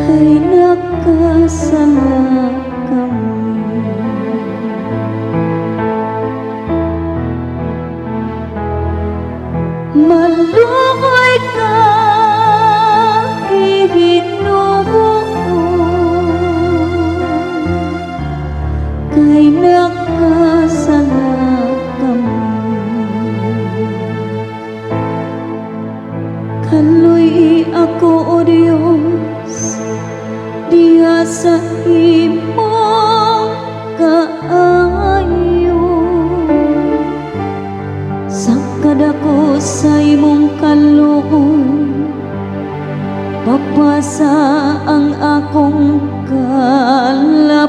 kay nakasala kami. Maluoy ka, Ginoo, kay nakasala kami. Kaluy ako, O Diyos, diha sa imong kaayo, sa kadako sa imong kaluoy, papasa ang akong kalapasan.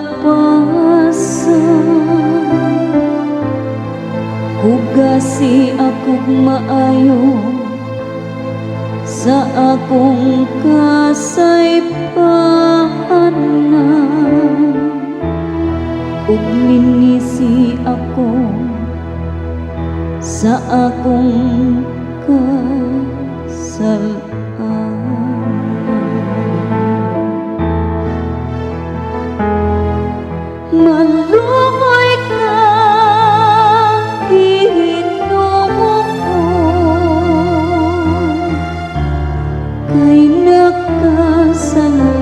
Hugasi akong maayo sa akong kasaypanan, ug linisi ako sa akong kasalanan. Maluoy ka, Ginoo, kay nakasala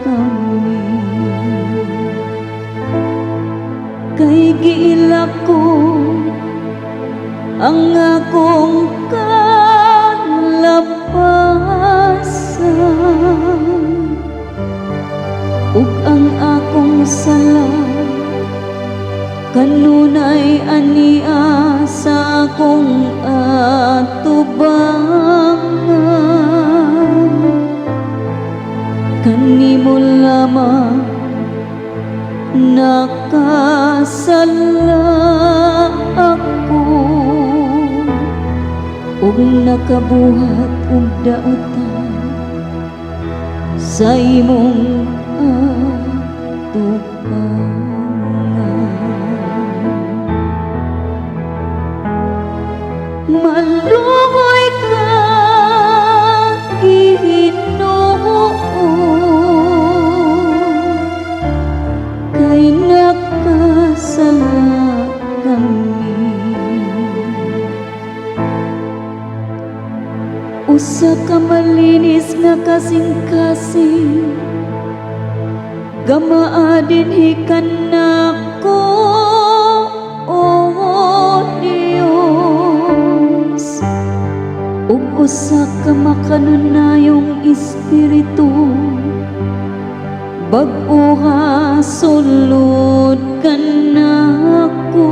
kami. Kay giila ko ang akong kalapasan, ug ang akong sala kanunay ania sa akong atubangan. Kanimo lamang nakasala ako, ug nakabuhat og dautan sa imong atubangan. Maluoy ka, Ginoo, kay nakasala kami. Usa ka malinis nga kasing-kasing, gamaa dinhi kanako, O Dios, ug usa ka makanunayong espiritu, bag-oha sulod kanako.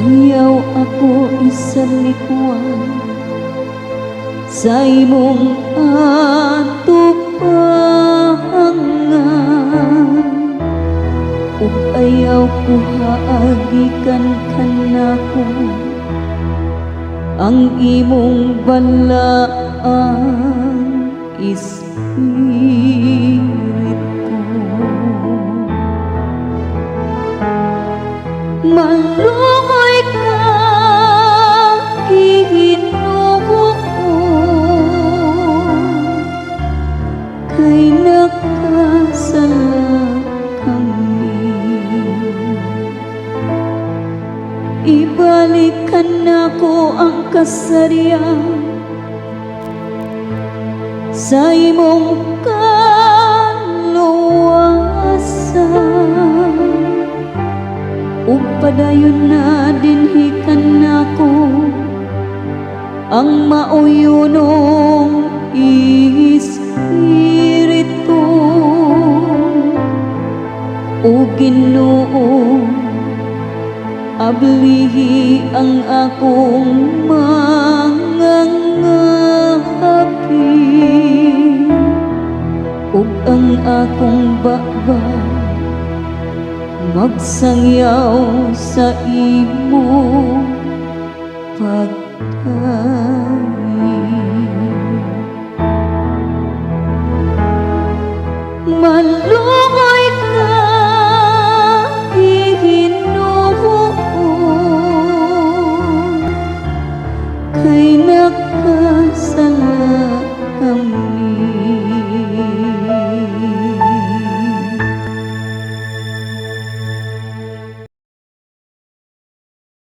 Ayaw ako isalikwan sa imong atubangan, ug ayaw ko haagikan kanako ang imong balaang espiritu. Maluoy ka, Ginoo, kay nakasala kami. Ibalikan nako ang kasarian sa imong kaluwasan, ug padayon na dinhi kanako ang mauyunong espiritu. O Ginoo, ablihi ang akong mga ngahapi, ug ang akong baba magsangyaw sa imo pagkain.